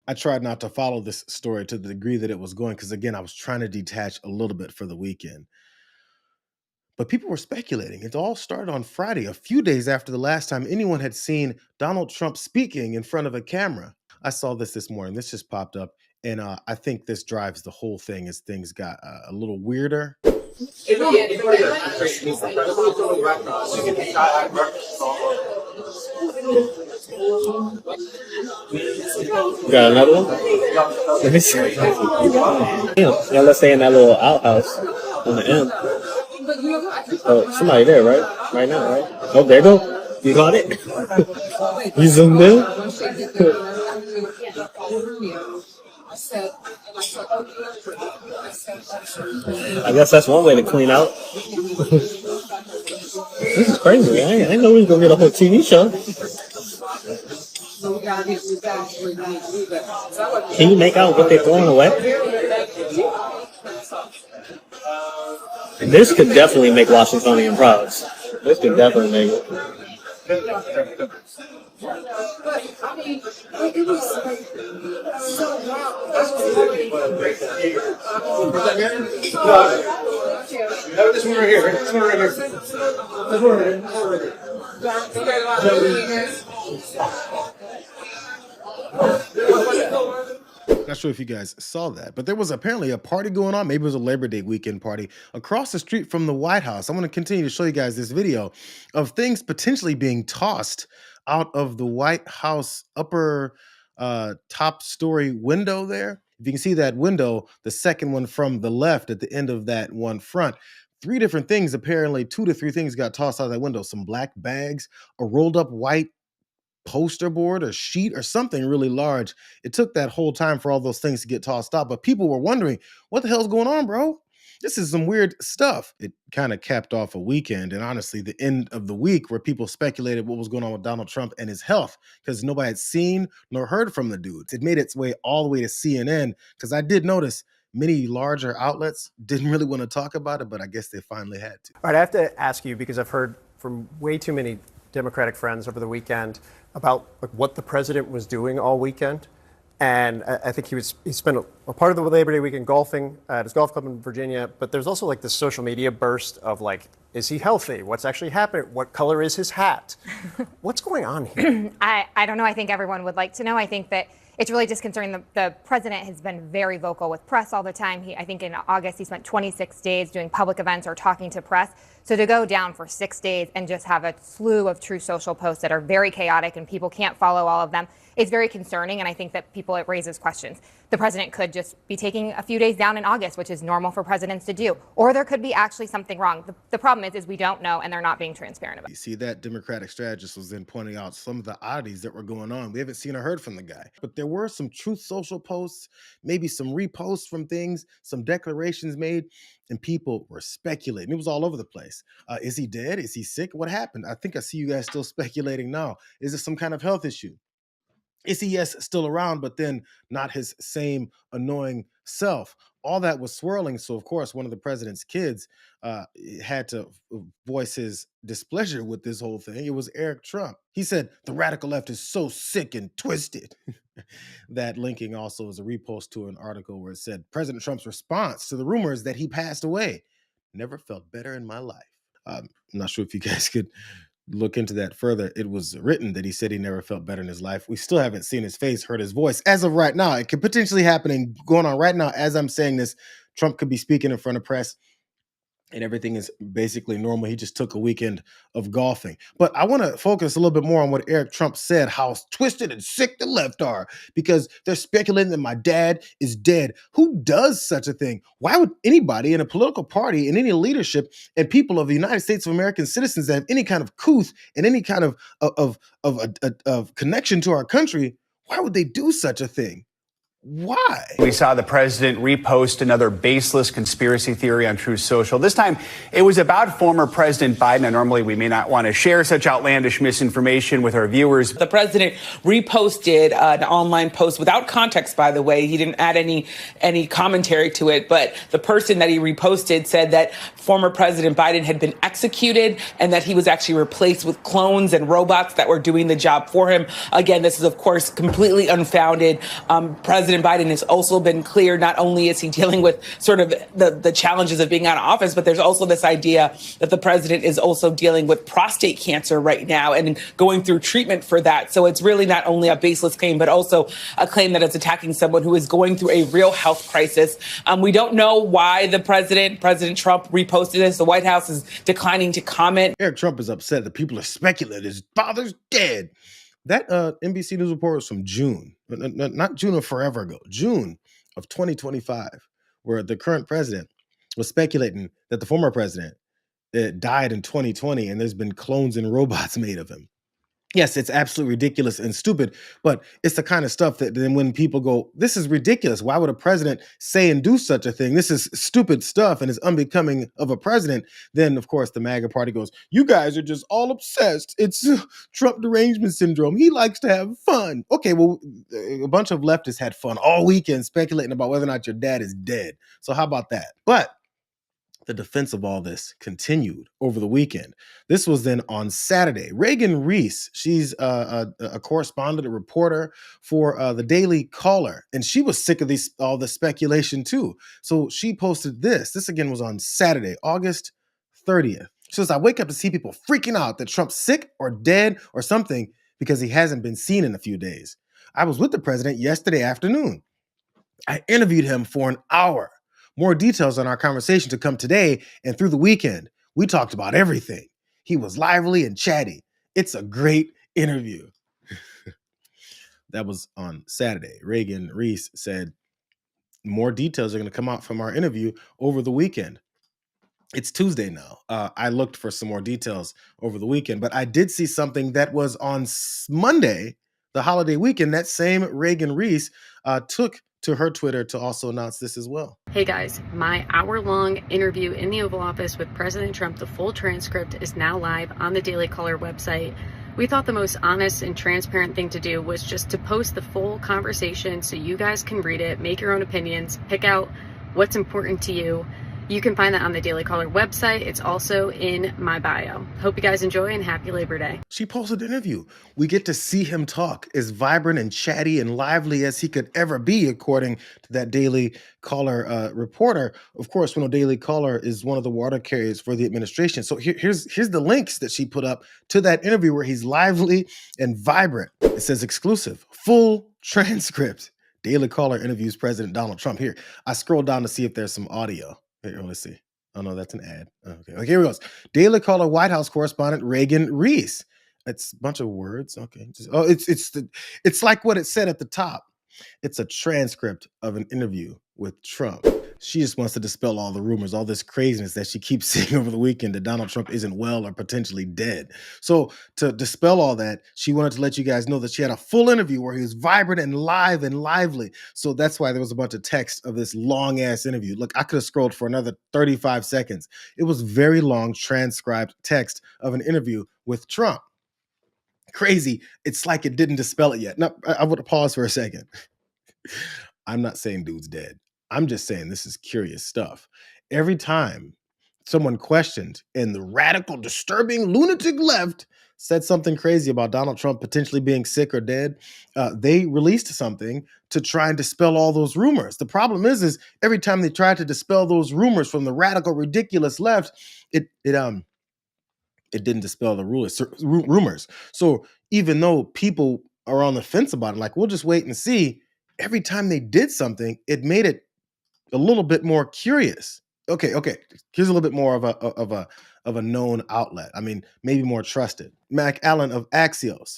I tried not to follow this story to the degree that it was going because, again, I was trying to detach a little bit for the weekend. But people were speculating. It all started on Friday, a few days after the last time anyone had seen Donald Trump speaking in front of a camera. I saw this morning. This just popped up, and I think this drives the whole thing as things got a little weirder. Got another one? Let me see. Yeah, let's say in that little outhouse on the end. Oh, somebody there, right? Right now, right? Oh, there you go. You got it? You zoomed in? I guess that's one way to clean out. This is crazy. I didn't know we was going to get a whole TV show. Can you make out what they're throwing away? This could definitely make Washingtonian proud. This could definitely make it. This one right here. This one right here. This one right here. Not sure if you guys saw that, but there was apparently a party going on. Maybe it was a Labor Day weekend party across the street from the White House. I'm going to continue to show you guys this video of things potentially being tossed out of the White House upper top story window there. If you can see that window, the second one from the left at the end of that one front, three different things, apparently 2 to 3 things got tossed out of that window. Some black bags, a rolled up white poster board or sheet or something really large. It took that whole time for all those things to get tossed out, but people were wondering, what the hell's going on, bro? This is some weird stuff. It kind of capped off a weekend and honestly the end of the week where people speculated what was going on with Donald Trump and his health because nobody had seen nor heard from the dude. It made its way all the way to CNN because I did notice many larger outlets didn't really want to talk about it, but I guess they finally had to. All right, I have to ask you because I've heard from way too many Democratic friends over the weekend about what the president was doing all weekend. And I think he spent a part of the Labor Day weekend golfing at his golf club in Virginia. But there's also like this social media burst of like, is he healthy? What's actually happening? What color is his hat? What's going on here? I don't know. I think everyone would like to know. I think that it's really disconcerting. The president has been very vocal with press all the time. I think in August, he spent 26 days doing public events or talking to press. So to go down for 6 days and just have a slew of true social posts that are very chaotic and people can't follow all of them is very concerning. And I think that it raises questions. The president could just be taking a few days down in August, which is normal for presidents to do. Or there could be actually something wrong. The problem is we don't know and they're not being transparent about it. You see, that Democratic strategist was then pointing out some of the oddities that were going on. We haven't seen or heard from the guy. But there were some Truth Social posts, maybe some reposts from things, some declarations made, and people were speculating. It was all over the place. Is he dead? Is he sick? What happened? I think I see you guys still speculating now. Is it some kind of health issue? Is he, yes, still around, but then not his same annoying self? All that was swirling. So, of course, one of the president's kids had to voice his displeasure with this whole thing. It was Eric Trump. He said, the radical left is so sick and twisted. That linking also is a repost to an article where it said, President Trump's response to the rumors that he passed away. Never felt better in my life. I'm not sure if you guys could look into that further. It was written that he said he never felt better in his life. We still haven't seen his face, heard his voice. As of right now, it could potentially happen and going on right now as I'm saying this. Trump could be speaking in front of press and everything is basically normal. He just took a weekend of golfing. But I want to focus a little bit more on what Eric Trump said, how twisted and sick the left are, because they're speculating that my dad is dead. Who does such a thing? Why would anybody in a political party, in any leadership, and people of the United States of American citizens that have any kind of couth and any kind of connection to our country, why would they do such a thing? Why? We saw the president repost another baseless conspiracy theory on Truth Social. This time, it was about former President Biden. And normally, we may not want to share such outlandish misinformation with our viewers. The president reposted an online post without context, by the way. He didn't add any commentary to it. But the person that he reposted said that former President Biden had been executed and that he was actually replaced with clones and robots that were doing the job for him. Again, this is, of course, completely unfounded. President Biden has also been clear, not only is he dealing with sort of the challenges of being out of office, but there's also this idea that the president is also dealing with prostate cancer right now and going through treatment for that. So it's really not only a baseless claim, but also a claim that it's attacking someone who is going through a real health crisis. We don't know why President Trump reposted this. The White House is declining to comment. Eric Trump is upset that people are speculating his father's dead. That NBC News report was from June, not June of forever ago, June of 2025, where the current president was speculating that the former president died in 2020 and there's been clones and robots made of him. Yes, it's absolutely ridiculous and stupid, but it's the kind of stuff that then when people go, this is ridiculous. Why would a president say and do such a thing? This is stupid stuff and is unbecoming of a president. Then, of course, the MAGA party goes, you guys are just all obsessed. It's Trump derangement syndrome. He likes to have fun. Okay, well, a bunch of leftists had fun all weekend speculating about whether or not your dad is dead. So how about that? But the defense of all this continued over the weekend. This was then on Saturday. Reagan Reese, she's a correspondent, a reporter for the Daily Caller, and she was sick of all the speculation too. So she posted this. This again was on Saturday, August 30th. She says, I wake up to see people freaking out that Trump's sick or dead or something because he hasn't been seen in a few days. I was with the president yesterday afternoon. I interviewed him for an hour. More details on our conversation to come today and through the weekend. We talked about everything. He was lively and chatty. It's a great interview. That was on Saturday. Reagan Reese said more details are going to come out from our interview over the weekend. It's Tuesday now. I looked for some more details over the weekend, but I did see something that was on Monday, the holiday weekend. That same Reagan Reese took to her Twitter to also announce this as well. Hey guys, my hour-long interview in the Oval Office with President Trump, the full transcript is now live on the Daily Caller website. We thought the most honest and transparent thing to do was just to post the full conversation so you guys can read it, make your own opinions, pick out what's important to you. You can find that on the Daily Caller website. It's also in my bio. Hope you guys enjoy and happy Labor Day. She posted an interview. We get to see him talk as vibrant and chatty and lively as he could ever be, according to that Daily Caller reporter. Of course, Daily Caller is one of the water carriers for the administration. So here's the links that she put up to that interview where he's lively and vibrant. It says exclusive, full transcript. Daily Caller interviews President Donald Trump. Here, I scrolled down to see if there's some audio. Here, let's see. Oh, no, that's an ad. Okay, here we go. Daily Caller White House correspondent Reagan Reese. It's a bunch of words. Okay. It's like what it said at the top. It's a transcript of an interview with Trump. She just wants to dispel all the rumors, all this craziness that she keeps seeing over the weekend that Donald Trump isn't well or potentially dead. So to dispel all that, she wanted to let you guys know that she had a full interview where he was vibrant and live and lively. So that's why there was a bunch of text of this long ass interview. Look, I could have scrolled for another 35 seconds. It was very long transcribed text of an interview with Trump. Crazy. It's like it didn't dispel it yet. Now, I would pause for a second. I'm not saying dude's dead. I'm just saying this is curious stuff. Every time someone questioned and the radical, disturbing, lunatic left said something crazy about Donald Trump potentially being sick or dead, they released something to try and dispel all those rumors. The problem is every time they tried to dispel those rumors from the radical, ridiculous left, it didn't dispel the rumors. So even though people are on the fence about it, like, we'll just wait and see, every time they did something, it made it a little bit more curious. Okay. Here's a little bit more of a known outlet. I mean, maybe more trusted. Mac Allen of Axios.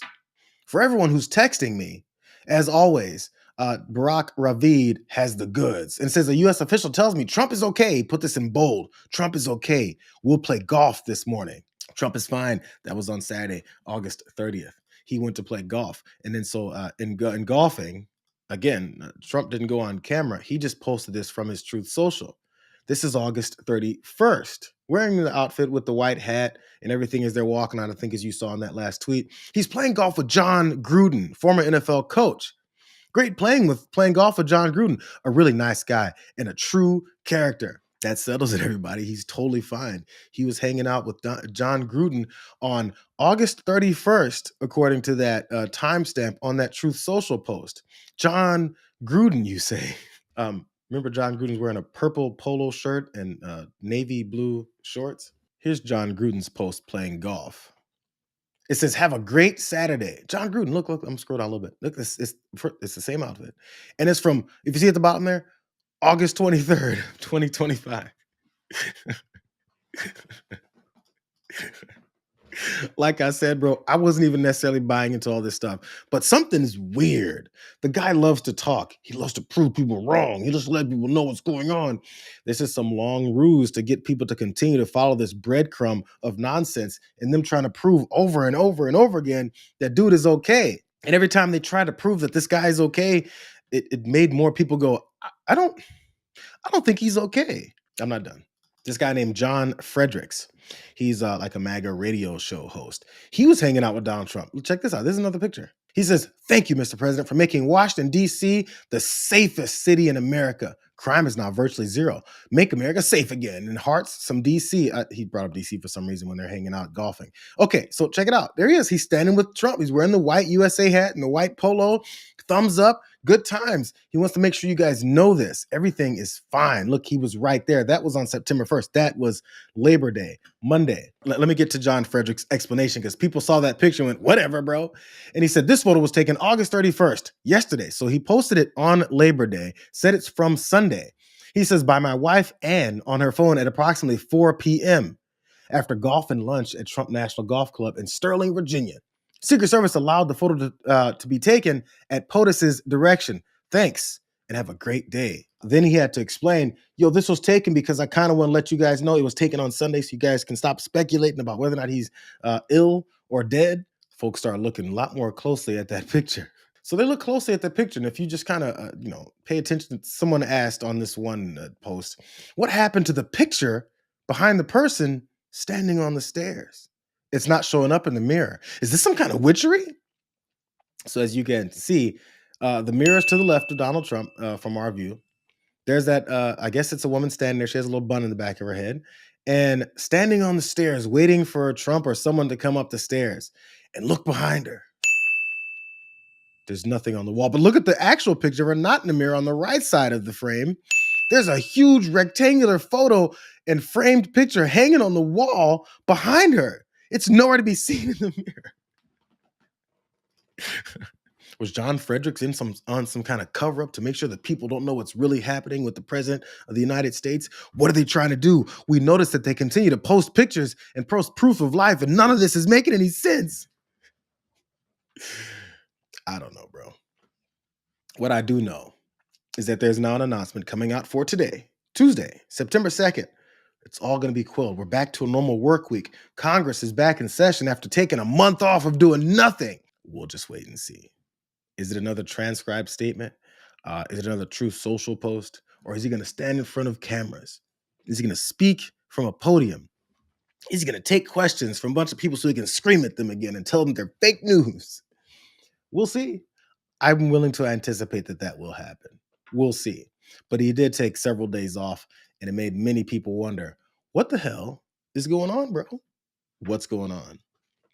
For everyone who's texting me, as always, Barack Ravid has the goods and says a U.S. official tells me Trump is okay. Put this in bold. Trump is okay. We'll play golf this morning. Trump is fine. That was on Saturday, August 30th. He went to play golf. And then so in golfing, Again, Trump didn't go on camera. He just posted this from his Truth Social. This is August 31st. Wearing the outfit with the white hat and everything as they're walking out, I think as you saw in that last tweet. He's playing golf with John Gruden, former NFL coach. Great playing golf with John Gruden, a really nice guy and a true character. That settles it, everybody. He's totally fine. He was hanging out with John Gruden on August 31st, according to that timestamp on that Truth Social post. John Gruden, you say. Remember John Gruden's wearing a purple polo shirt and navy blue shorts? Here's John Gruden's post playing golf. It says, "Have a great Saturday." John Gruden, look, I'm scrolling down a little bit. Look, it's the same outfit. And it's from, if you see at the bottom there, August 23rd, 2025. Like I said, bro, I wasn't even necessarily buying into all this stuff, but something's weird. The guy loves to talk. He loves to prove people wrong. He just let people know what's going on. This is some long ruse to get people to continue to follow this breadcrumb of nonsense and them trying to prove over and over and over again that dude is okay. And every time they try to prove that this guy is okay, it made more people go, I don't think he's okay. I'm not done. This guy named John Fredericks. He's like a MAGA radio show host. He was hanging out with Donald Trump. Check this out. This is another picture. He says, "Thank you, Mr. President, for making Washington, D.C. the safest city in America. Crime is now virtually zero. Make America safe again." And hearts, some D.C. He brought up D.C. for some reason when they're hanging out golfing. Okay, so check it out. There he is. He's standing with Trump. He's wearing the white USA hat and the white polo. Thumbs up. Good times. He wants to make sure you guys know this. Everything is fine. Look, he was right there. That was on September 1st. That was Labor Day, Monday. Let me get to John Frederick's explanation because people saw that picture and went, whatever, bro. And he said this photo was taken August 31st, yesterday. So he posted it on Labor Day, said it's from Sunday. He says, by my wife, Ann, on her phone at approximately 4 p.m. after golf and lunch at Trump National Golf Club in Sterling, Virginia. Secret Service allowed the photo to be taken at POTUS's direction. Thanks, and have a great day. Then he had to explain, yo, this was taken because I kind of want to let you guys know it was taken on Sunday so you guys can stop speculating about whether or not he's ill or dead. Folks started looking a lot more closely at that picture. So they look closely at the picture, and if you just kind of, pay attention, someone asked on this one post, what happened to the picture behind the person standing on the stairs? It's not showing up in the mirror. Is this some kind of witchery? So as you can see, the mirror is to the left of Donald Trump from our view. There's that, I guess it's a woman standing there. She has a little bun in the back of her head. And standing on the stairs, waiting for Trump or someone to come up the stairs. And look behind her. There's nothing on the wall. But look at the actual picture. We're not in the mirror on the right side of the frame. There's a huge rectangular photo and framed picture hanging on the wall behind her. It's nowhere to be seen in the mirror. Was John Fredericks on some kind of cover up to make sure that people don't know what's really happening with the president of the United States? What are they trying to do? We noticed that they continue to post pictures and post proof of life, and none of this is making any sense. I don't know, bro. What I do know is that there's now an announcement coming out for today, Tuesday, September 2nd. It's all going to be quilled. We're back to a normal work week. Congress is back in session after taking a month off of doing nothing. We'll just wait and see. Is it another transcribed statement? Is it another Truth Social post? Or is he going to stand in front of cameras? Is he going to speak from a podium? Is he going to take questions from a bunch of people so he can scream at them again and tell them they're fake news? We'll see. I'm willing to anticipate that will happen. We'll see. But he did take several days off, and it made many people wonder, what the hell is going on, bro? What's going on?